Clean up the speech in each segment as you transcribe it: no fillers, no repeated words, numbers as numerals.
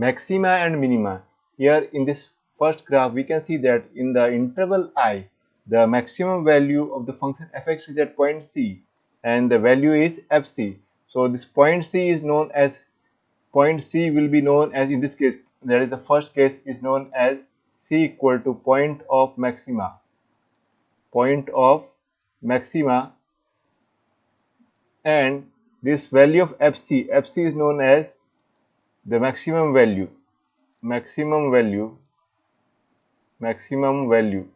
maxima and minima. Here in this first graph, we can see that in the interval I, the maximum value of the function fx is at point C and the value is fc. So this point C is known as, point C will be known as, in this case, that is the first case, is known as C equal to point of maxima. Point of maxima, and this value of fc is known as the maximum value, maximum value, maximum value.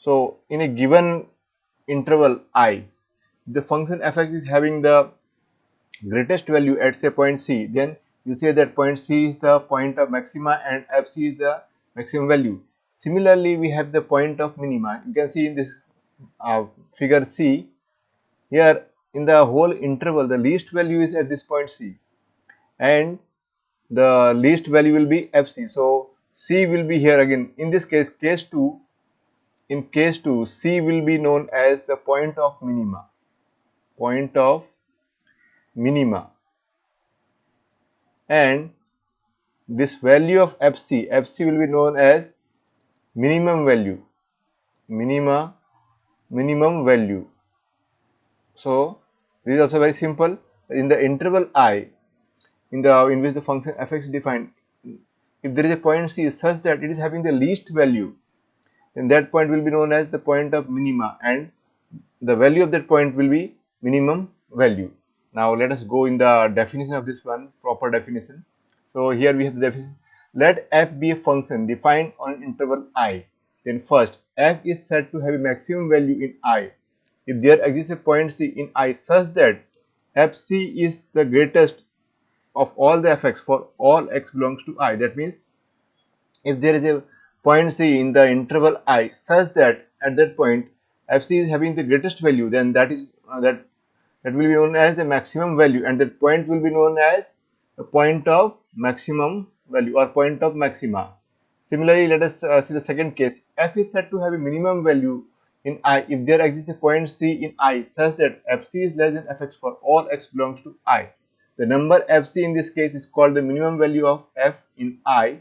So in a given interval I, the function fx is having the greatest value at say point C, then you say that point C is the point of maxima and fc is the maximum value. Similarly, we have the point of minima. You can see in this figure C, here in the whole interval the least value is at this point C and the least value will be fc. So C will be here again. In this case, case 2, in case 2, C will be known as the point of minima, point of minima, and this value of fc will be known as minimum value, minimum value. So this is also very simple. In the interval I, in which the function fx is defined, if there is a point C such that it is having the least value, then that point will be known as the point of minima and the value of that point will be minimum value. Now let us go in the definition of this one, proper definition. So here we have the definition. Let f be a function defined on an interval I. Then first, f is said to have a maximum value in I if there exists a point C in I such that fc is the greatest of all the fx for all x belongs to I. That means if there is a point C in the interval I such that at that point fc is having the greatest value, then that is that will be known as the maximum value, and that point will be known as the point of maximum value or point of maxima. Similarly, let us see the second case. F is said to have a minimum value in I if there exists a point C in I such that fc is less than fx for all x belongs to I. The number fc in this case is called the minimum value of f in I,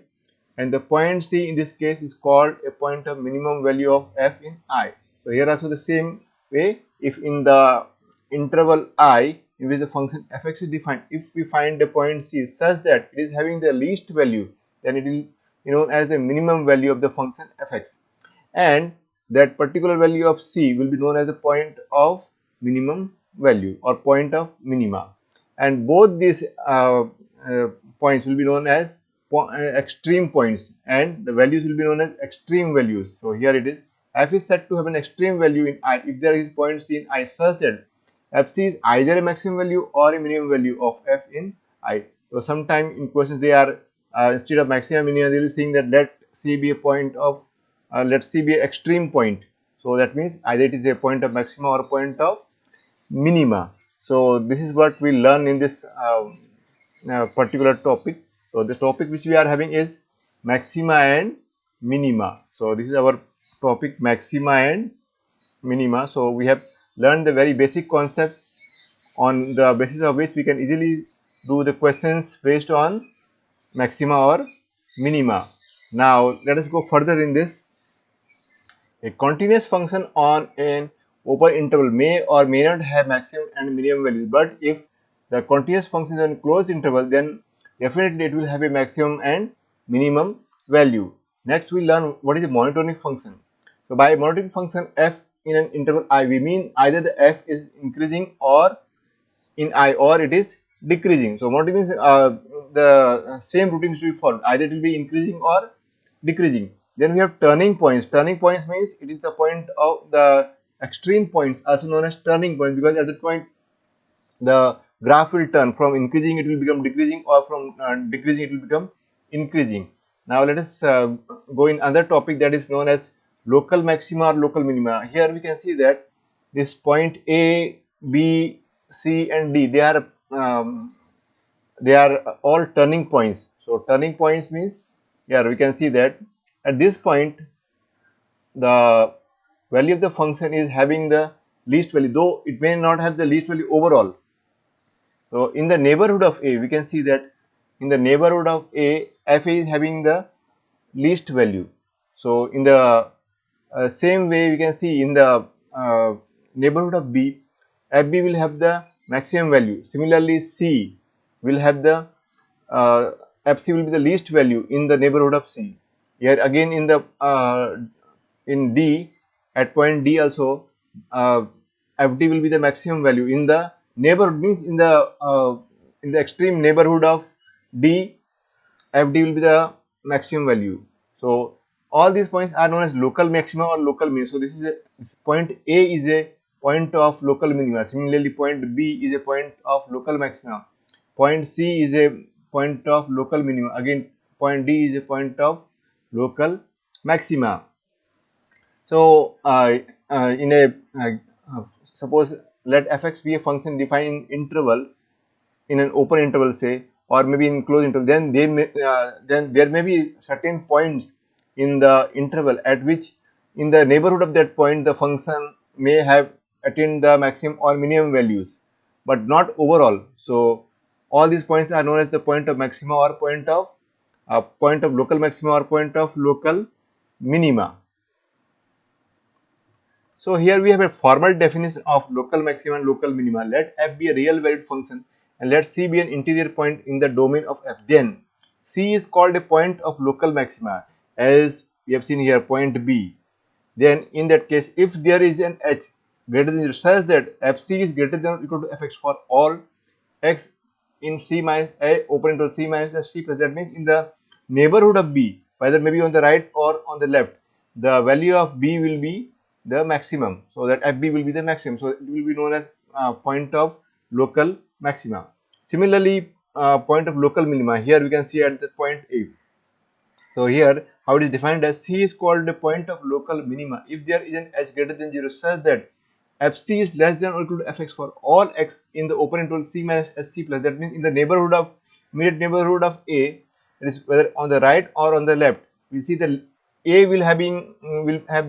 and the point C in this case is called a point of minimum value of f in I. So here also the same way, if in the interval I in which the function fx is defined, if we find a point C such that it is having the least value, then it will be known as the minimum value of the function fx, and that particular value of C will be known as the point of minimum value or point of minima, and both these points will be known as extreme points, and the values will be known as extreme values. So here it is, f is said to have an extreme value in I if there is point C in I such that fc is either a maximum value or a minimum value of f in I. So sometime in questions they are instead of maximum minimum they will be saying that let C be a point of let C be an extreme point. So that means either it is a point of maxima or a point of minima. So this is what we learn in this particular topic. So the topic which we are having is maxima and minima. So this is our topic, maxima and minima. So we have learned the very basic concepts on the basis of which we can easily do the questions based on maxima or minima. Now let us go further in this. A continuous function on an open interval may or may not have maximum and minimum values, but if the continuous function is on a closed interval, then definitely it will have a maximum and minimum value. Next we learn what is a monotonic function. So by monotonic function f in an interval I, we mean either the f is increasing or in I or it is decreasing. So monotonic means the same routine should be followed, either it will be increasing or decreasing. Then we have turning points. Turning points means it is the point of the extreme points, also known as turning points, because at that point the graph will turn from increasing, it will become decreasing, or from decreasing it will become increasing. Now let us go in another topic that is known as local maxima or local minima. Here we can see that this point A, B, C and D, they are all turning points. So turning points means, here we can see that at this point the value of the function is having the least value, though it may not have the least value overall. So in the neighborhood of A, we can see that in the neighborhood of A, f is having the least value. So in the same way we can see in the neighborhood of B, fb will have the maximum value. Similarly, C will have the uh, fc will be the least value in the neighborhood of C. Here again in D, at point D also, fd will be the maximum value in the neighborhood, means in the extreme neighborhood of D, fd will be the maximum value. So all these points are known as local maxima or local minima. So this point A is a point of local minima. Similarly, point B is a point of local maxima. Point C is a point of local minima. Again, point D is a point of local maxima. So in a suppose let fx be a function defined in interval, in an open interval say, or maybe in closed interval, then then there may be certain points in the interval at which in the neighborhood of that point the function may have attained the maximum or minimum values, but not overall. So all these points are known as the point of maxima or point of local maxima or point of local minima. So here we have a formal definition of local maxima and local minima. Let f be a real valued function and let C be an interior point in the domain of f. Then C is called a point of local maxima, as we have seen here, point B. Then in that case, if there is an h greater than 0 such that fc is greater than or equal to fx for all x in C minus a open interval C minus fc plus, that means in the neighborhood of B, whether maybe on the right or on the left, the value of B will be the maximum. So that fb will be the maximum. So it will be known as point of local maxima. Similarly, point of local minima, here we can see at the point A. So here how it is defined as C is called a point of local minima if there is an h greater than 0 such that fc is less than or equal to fx for all x in the open interval C minus sc plus, that means in the neighborhood of immediate neighborhood of A, that is whether on the right or on the left, we see the A will have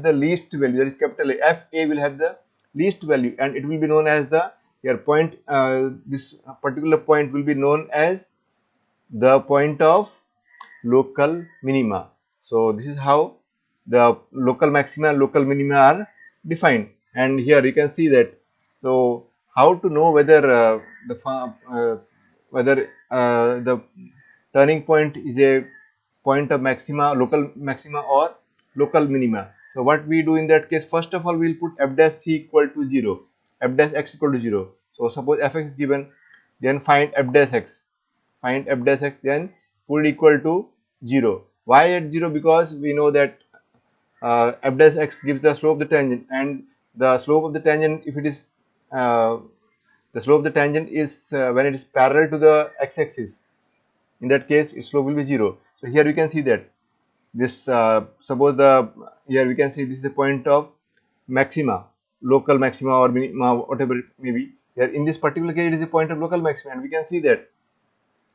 the least value, that is capital A, f A will have the least value, and it will be known as the here point, this particular point will be known as the point of local minima. So this is how the local maxima and local minima are defined, and here you can see that. So how to know whether the turning point is a point of maxima, local maxima or local minima. So what we do in that case, first of all we will put f dash c equal to 0, f dash x equal to 0. So suppose fx is given, then find f dash x, then put it equal to 0. Why at 0? Because we know that f dash x gives the slope of the tangent, and the slope of the tangent, if it is the slope of the tangent is when it is parallel to the x-axis, in that case its slope will be 0. So here we can see that this suppose the here we can see this is a point of maxima, local maxima or minima, whatever it may be. Here in this particular case it is a point of local maxima, and we can see that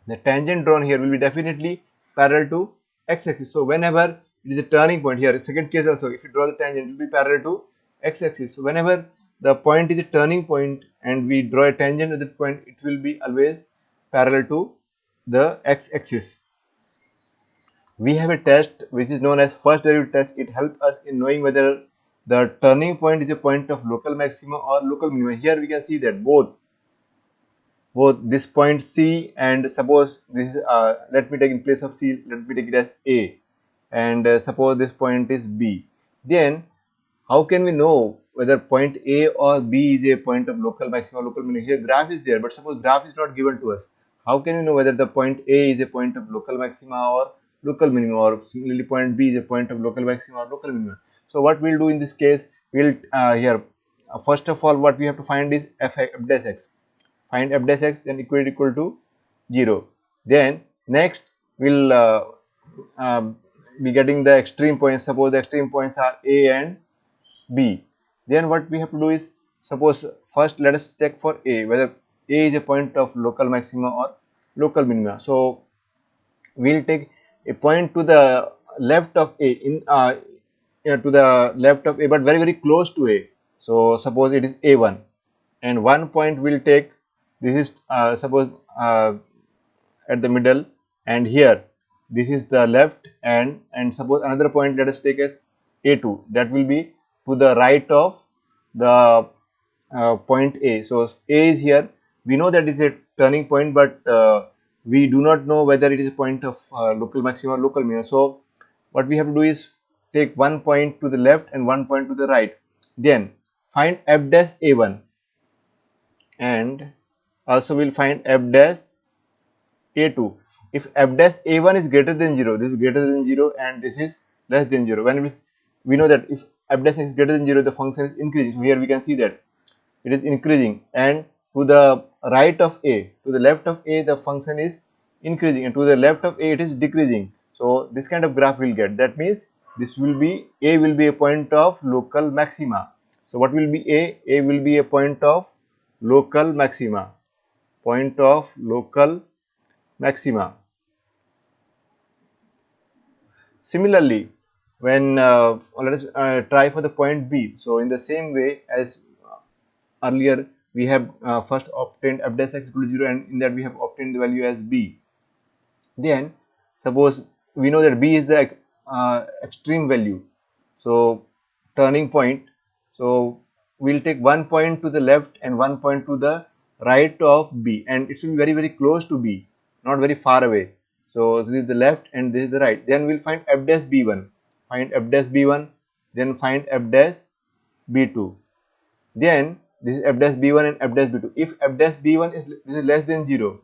the tangent drawn here will be definitely parallel to x-axis. So whenever it is a turning point, here second case also, if you draw the tangent, it will be parallel to x-axis. So whenever the point is a turning point and we draw a tangent at that point, it will be always parallel to the x-axis. We have a test which is known as first derivative test. It helps us in knowing whether the turning point is a point of local maxima or local minima. Here we can see that both this point C, and suppose this is let me take in place of C, let me take it as A, and suppose this point is B. Then how can we know whether point A or B is a point of local maxima or local minima? Here graph is there, but suppose graph is not given to us. How can we know whether the point A is a point of local maxima or local minima, or similarly point B is a point of local maxima or local minima? So what we'll do in this case, we'll here first of all what we have to find is f dash x. Find f dash x, then equal to 0. Then next we'll be getting the extreme points. Suppose the extreme points are A and B. Then what we have to do is, suppose first let us check for A, whether A is a point of local maxima or local minima. So we'll take a point to the left of A, to the left of A, but very close to A. So suppose it is A1, and one point we'll take, this is suppose at the middle, and here this is the left, and suppose another point let us take as A2, that will be to the right of the point A. So A is here, we know that it is a turning point, but we do not know whether it is a point of local maxima or local minimum. So what we have to do is take one point to the left and one point to the right, then find f dash A1, and also we'll find f dash A2. If f dash A1 is greater than 0, this is greater than 0 and this is less than 0. When we know that if f dash is greater than 0, the function is increasing. So here we can see that it is increasing, and to the right of A, to the left of A, the function is increasing, and to the left of A, it is decreasing. So this kind of graph we'll get. That means this will be, A will be a point of local maxima. So what will be A? A will be a point of local maxima, point of local maxima. Similarly, when let us try for the point B. So in the same way as earlier, we have first obtained f dash x equal to 0, and in that we have obtained the value as b. Then suppose we know that b is the extreme value, so turning point. So we'll take one point to the left and one point to the right of b, and it should be very close to b, not very far away. So this is the left and this is the right. Then we'll find f dash b1, find f dash b1, then find f dash b2. Then this is f dash b1 and f dash b2. If f dash b1 is, this is less than 0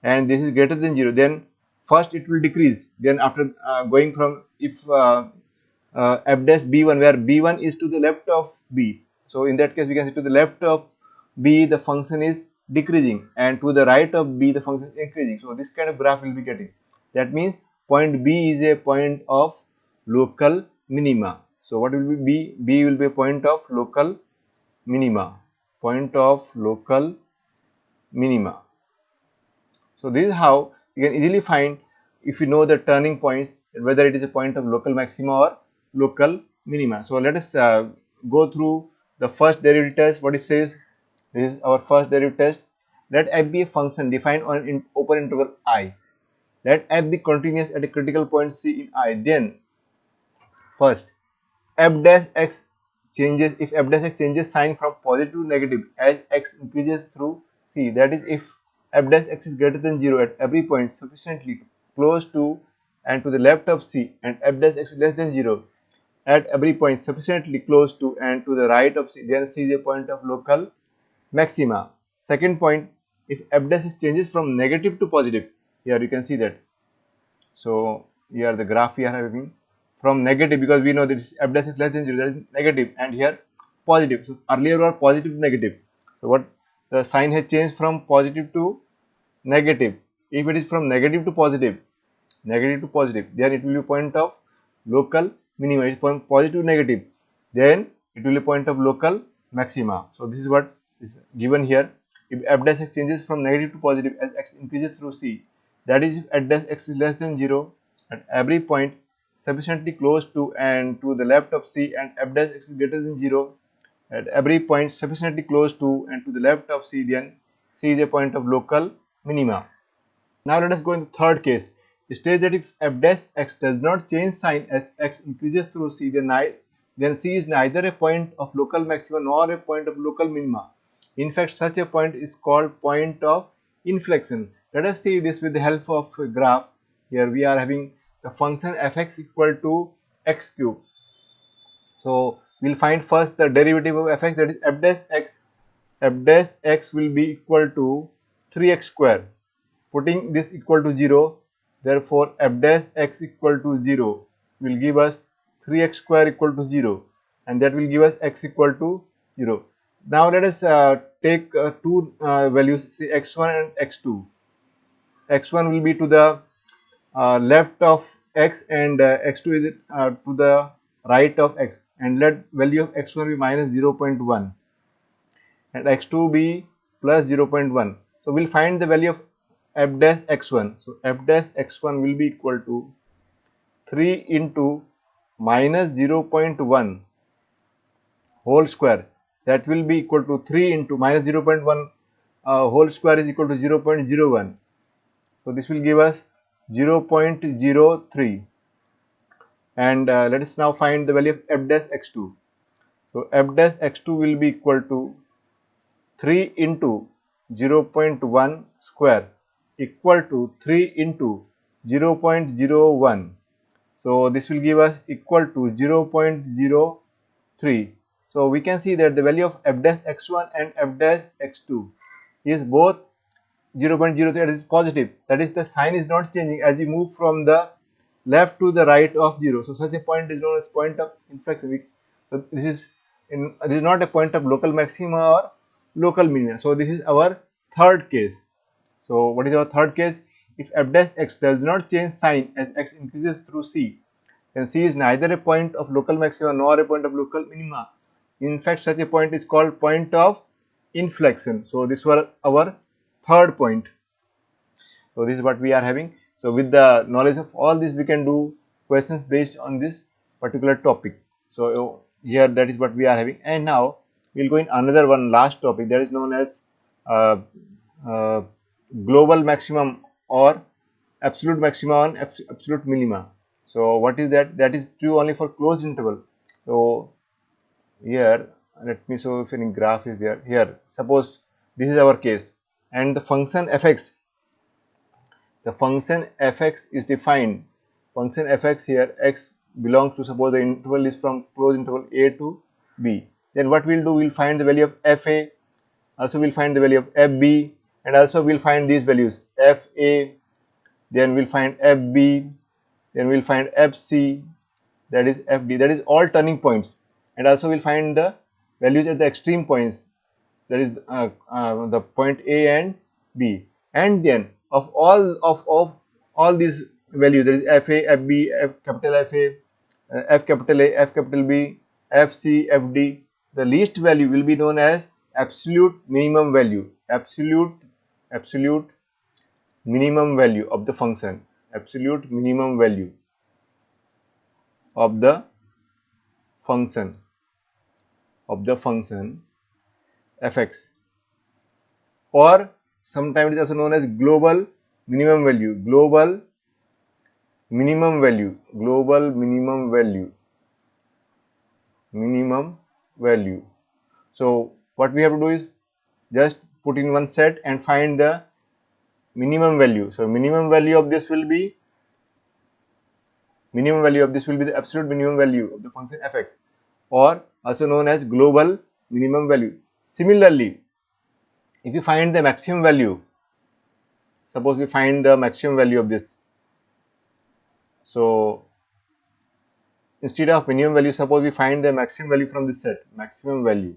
and this is greater than 0, then first it will decrease. Then after going from, if f dash b1, where b1 is to the left of b, so in that case we can say to the left of b the function is decreasing, and to the right of b the function is increasing. So this kind of graph will be getting. That means point b is a point of local minima. So what will be b? B will be a point of local minima, point of local minima. So this is how you can easily find, if you know the turning points, whether it is a point of local maxima or local minima. So let us go through the first derivative test. What it says, this is our first derivative test. Let f be a function defined on an open interval I. Let f be continuous at a critical point C in I. Then first, f dash x changes, if f dash x changes sign from positive to negative as x increases through C, that is if f dash x is greater than 0 at every point sufficiently close to and to the left of C, and f dash x is less than 0 at every point sufficiently close to and to the right of C, then C is a point of local maxima. Second point, if f dash x changes from negative to positive, here you can see that. So here the graph we are having from negative, because we know that f dash is less than 0, that is negative, and here positive. So earlier were positive to negative. So what, the sign has changed from positive to negative. If it is from negative to positive, then it will be point of local minima. It is from positive to negative, then it will be point of local maxima. So this is what is given here. If f dash x changes from negative to positive as x increases through C, that is if f dash x is less than 0 at every point sufficiently close to and to the left of C, and f dash x is greater than 0 at every point sufficiently close to and to the left of C, then C is a point of local minima. Now let us go in the third case. It states that if f dash x does not change sign as x increases through C, then C is neither a point of local maxima nor a point of local minima. In fact, such a point is called point of inflection. Let us see this with the help of a graph. Here we are having the function fx equal to x cube. So we'll find first the derivative of fx, that is f dash x. F dash x will be equal to 3x square. Putting this equal to 0, therefore f dash x equal to 0 will give us 3x square equal to 0, and that will give us x equal to 0. Now let us take two values, say x1 and x2. x1 will be to the left of x, and x2 is to the right of x, and let value of x1 be minus 0.1 and x2 be plus 0.1. So we'll find the value of f dash x1. So f dash x1 will be equal to 3 into minus 0.1 whole square. That will be equal to 3 into minus 0.1 whole square is equal to 0.01. So this will give us 0.03, and let us now find the value of f dash x2. So f dash x2 will be equal to 3 into 0.1 square equal to 3 into 0.01. So this will give us equal to 0.03. So we can see that the value of f dash x1 and f dash x2 is both 0.03, that is positive. That is, the sign is not changing as we move from the left to the right of 0. So such a point is known as point of inflection. So this is not a point of local maxima or local minima. So this is our third case. So what is our third case? If f dash x does not change sign as x increases through c, then c is neither a point of local maxima nor a point of local minima. In fact, such a point is called point of inflection. So this was our third point. So this is what we are having. So with the knowledge of all this, we can do questions based on this particular topic. So here, that is what we are having. And now we will go in another one last topic, that is known as uh, uh, global maximum or absolute maxima and absolute minima. So what is that? That is true only for closed interval. So here, let me show if any graph is there. Here, suppose this is our case, and the function fx, the function fx is defined. Function fx here, x belongs to, suppose the interval is from closed interval a to b. Then what we'll do, we'll find the value of fa, also we'll find the value of fb, and also we'll find these values fa, then we'll find fb, then we'll find fc, that is fd, that is all turning points, and also we'll find the values at the extreme points, that is the point a and b, and then of all these values, that is fa, fb, f capital fa, f capital a, f capital b, fc, fd, the least value will be known as absolute minimum value, absolute minimum value of the function, absolute minimum value of the function fx, or sometimes it is also known as global minimum value, global minimum value. So what we have to do is just put in one set and find the minimum value. So minimum value of this will be the absolute minimum value of the function fx, or also known as global minimum value. Similarly, if you find the maximum value, suppose we find the maximum value of this, so instead of minimum value, suppose we find the maximum value from this set, maximum value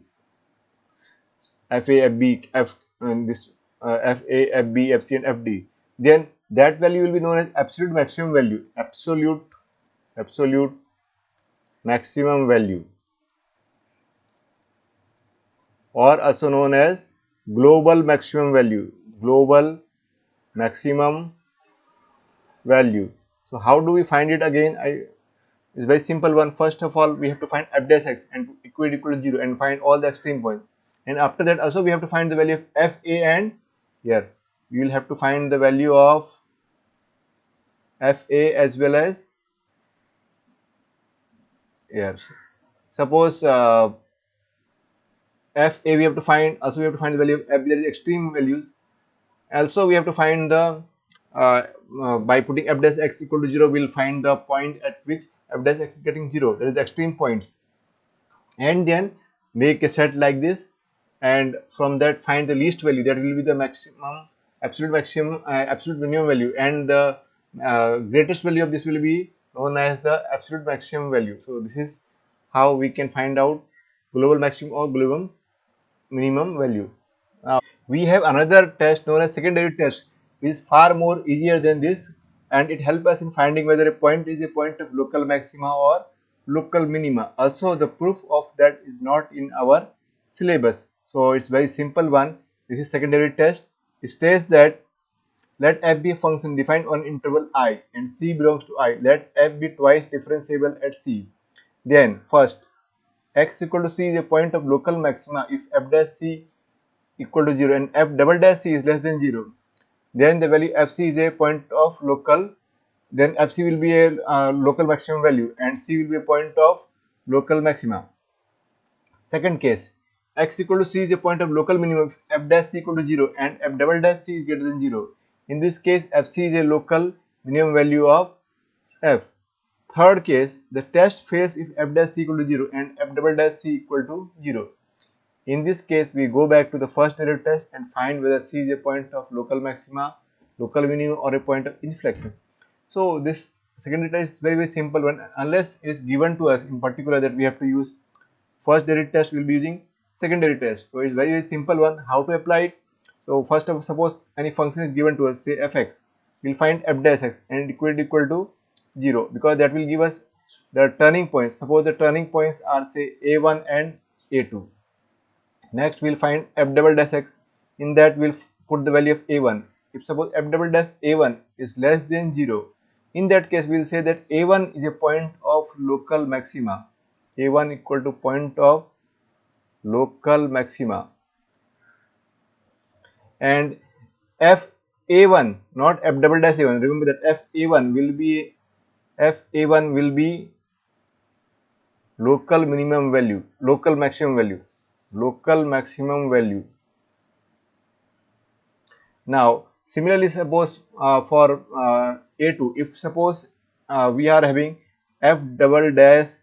fa, fb, f, and this fa, fb, fc, and fd, then that value will be known as absolute maximum value, absolute maximum value, or also known as global maximum value, global maximum value. So how do we find it again? It's very simple one. First of all, we have to find f dash x and equal to 0 and find all the extreme points. And after that also we have to find the value of fa, and here we will have to find the value of fa as well as here. Suppose fa we have to find, also we have to find the value of f, that is extreme values. Also we have to find the by putting f dash x equal to 0, we will find the point at which f dash x is getting 0, that is the extreme points, and then make a set like this, and from that find the least value, that will be the maximum, absolute minimum value, and the greatest value of this will be known as the absolute maximum value. So this is how we can find out global maximum or global minimum value. Now we have another test known as secondary test, which is far more easier than this, and it helps us in finding whether a point is a point of local maxima or local minima. Also the proof of that is not in our syllabus, so it's very simple one. This is secondary test. It states that let f be a function defined on interval I and c belongs to I. Let f be twice differentiable at c. Then first, x equal to c is a point of local maxima if f dash c equal to 0 and f double dash c is less than 0. Then the value fc is a point of local then fc will be a local maximum value and c will be a point of local maxima. Second case, x equal to c is a point of local minimum, f dash c equal to 0 and f double dash c is greater than 0. In this case, fc is a local minimum value of f. Third case, the test fails if f dash c equal to 0 and f double dash c equal to 0. In this case, we go back to the first narrative test and find whether c is a point of local maxima, local minimum or a point of inflection. So this second data is very simple one, unless it is given to us in particular that we have to use first derivative test, we will be using second derivative test. So it's very simple one. How to apply it? So first of suppose any function is given to us, say fx, we'll find f dash x and equal to 0 because that will give us the turning points. Suppose the turning points are say a1 and a2. Next we'll find f double dash x. In that we'll put the value of a1. If suppose f double dash a1 is less than 0, in that case we'll say that a1 is a point of local maxima. a1 equal to point of local maxima, and f a1, not f double dash a1. Remember that f a1 will be local minimum value, local maximum value, local maximum value. Now similarly, suppose for a2, if suppose we are having f double dash,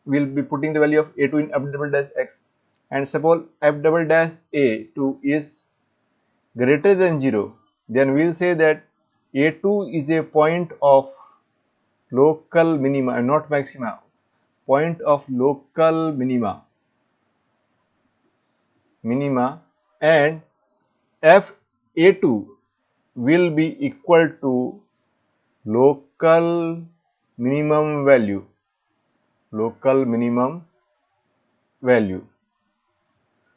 we'll be putting the value of a2 in f double dash x, and suppose f double dash a2 is greater than 0, then we will say that a2 is a point of local minima, not maxima, point of local minima, and f a2 will be equal to local minimum value, local minimum value.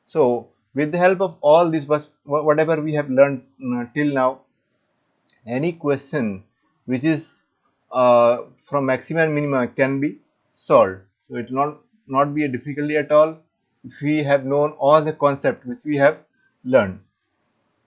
So with the help of all this, whatever we have learned till now, any question which is from maxima and minima can be solved. So it will not be a difficulty at all if we have known all the concept which we have learned.